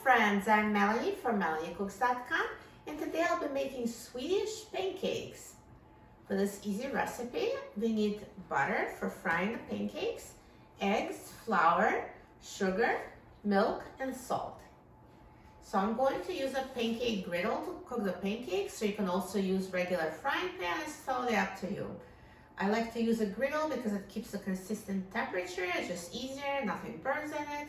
friends, I'm Melanie from MelanieCooks.com, and today I'll be making Swedish pancakes. For this easy recipe, we need butter for frying the pancakes, eggs, flour, sugar, milk, and salt. So I'm going to use a pancake griddle to cook the pancakes, so you can also use regular frying pan. It's totally up to you. I like to use a griddle because it keeps a consistent temperature. It's just easier, nothing burns in it.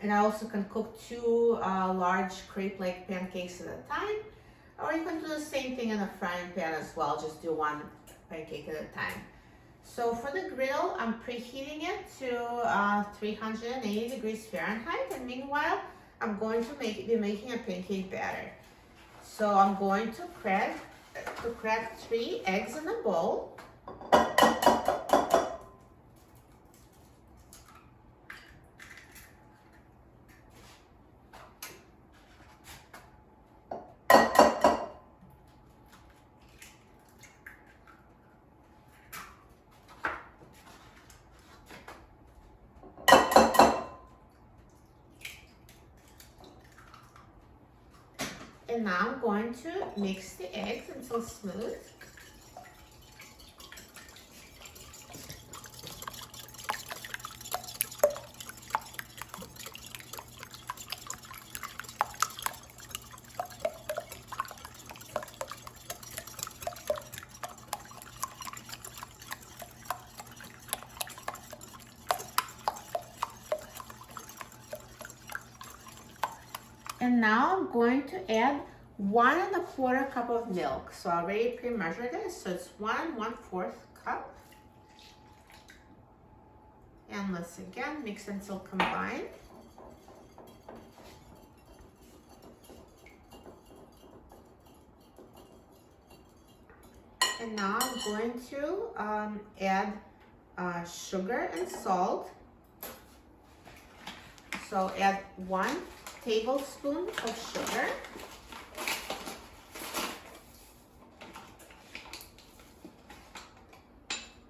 And I also can cook two large crepe-like pancakes at a time, or you can do the same thing in a frying pan as well, just do one pancake at a time. So for the griddle, I'm preheating it to 380 degrees Fahrenheit, and meanwhile, I'm going to be making a pancake batter. So I'm going to crack 3 eggs in a bowl. And now I'm going to mix the eggs until smooth. And now I'm going to add 1 1/4 cup of milk. So I already pre-measured this, so it's 1 1/4 cup. And let's again mix until combined. And now I'm going to add sugar and salt. So add 1 tablespoon of sugar.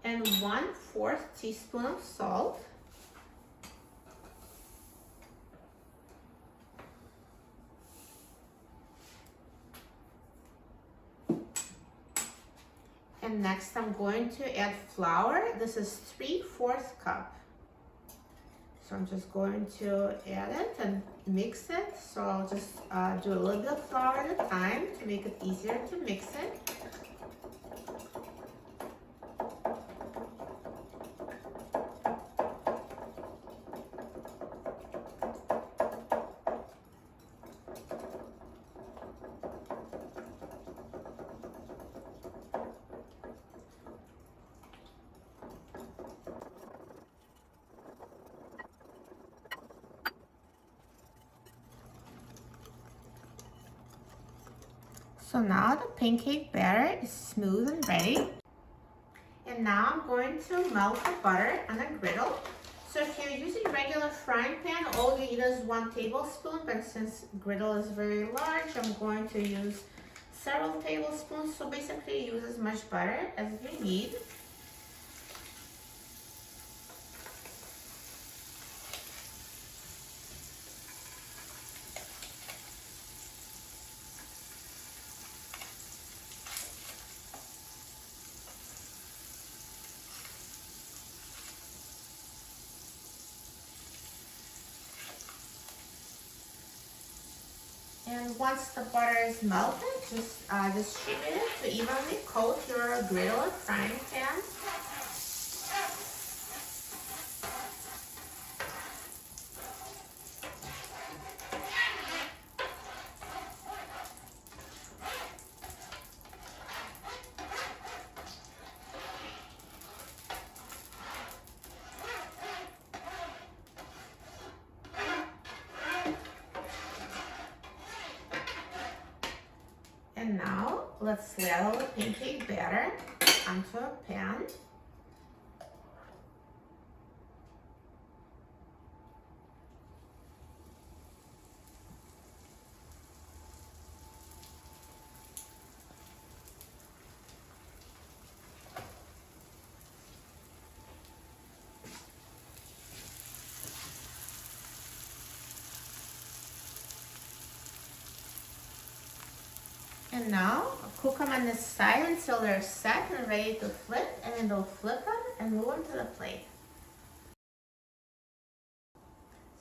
And 1/4 teaspoon of salt. And next I'm going to add flour. This is 3/4 cup. So I'm just going to add it and mix it. So I'll just do a little bit of flour at a time to make it easier to mix it. So now the pancake batter is smooth and ready. And now I'm going to melt the butter on a griddle. So if you're using regular frying pan, all you need is 1 tablespoon, but since griddle is very large, I'm going to use several tablespoons. So basically use as much butter as you need. And once the butter is melted, just distribute it to evenly coat your griddle or frying pan. And now let's ladle the pancake batter onto a pan. And now cook them on the side until they're set and ready to flip, and then we'll flip them and move them to the plate.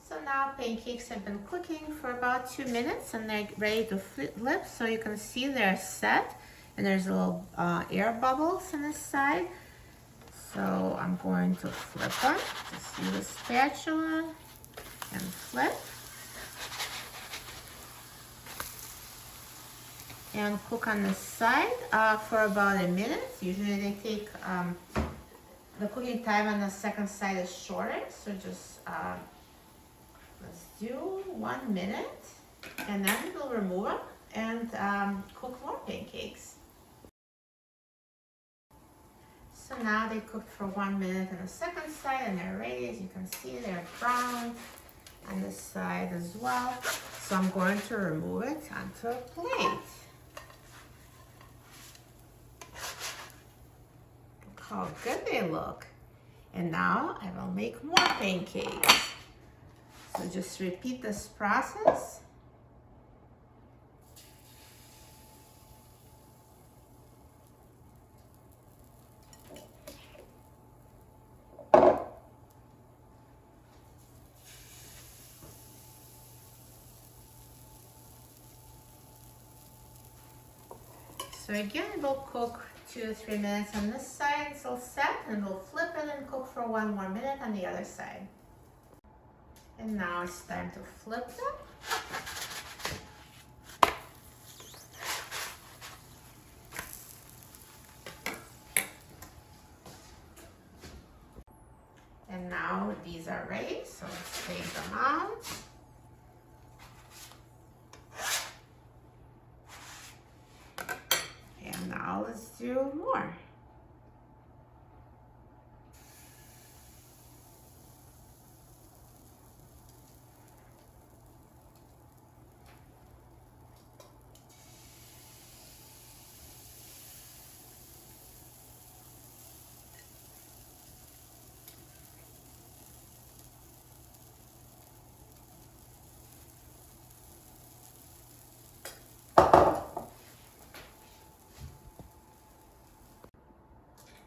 So now pancakes have been cooking for about 2 minutes and they're ready to flip. So you can see they're set and there's little air bubbles on the side. So I'm going to flip them. Just use a spatula and flip. And cook on the side for about a minute. Usually they take, the cooking time on the second side is shorter. So just let's do 1 minute and then we'll remove them and cook more pancakes. So now they cooked for 1 minute on the second side and they're ready. As you can see, they're brown on this side as well. So I'm going to remove it onto a plate. Look how good they look. And now I will make more pancakes. So just repeat this process. So again, we'll cook 2 to 3 minutes on this side until set, and we'll flip it and cook for 1 more minute on the other side. And now it's time to flip them. And now these are ready, so let's take them out. And now let's do more.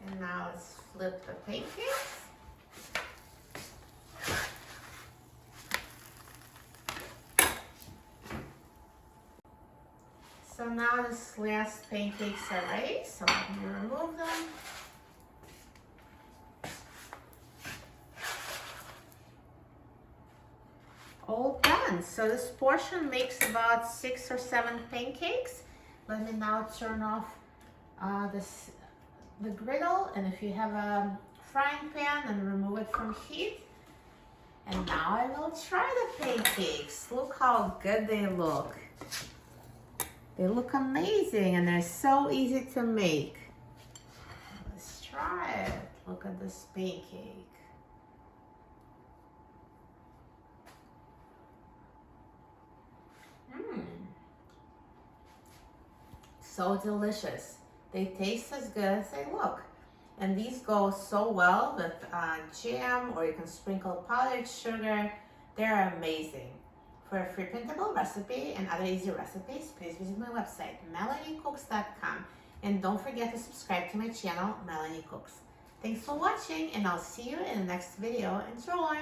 And now let's flip the pancakes. So now this last pancakes are ready, so let me remove them. All done. So this portion makes about 6 or 7 pancakes. Let me now turn off the griddle, and if you have a frying pan, then remove it from heat. And now I will try the pancakes. Look how good they look. They look amazing and they're so easy to make. Let's try it. Look at this pancake. So delicious. They taste as good as they look. And these go so well with jam, or you can sprinkle powdered sugar. They're amazing. For a free printable recipe and other easy recipes, please visit my website, melaniecooks.com. And don't forget to subscribe to my channel, Melanie Cooks. Thanks for watching, and I'll see you in the next video. Enjoy!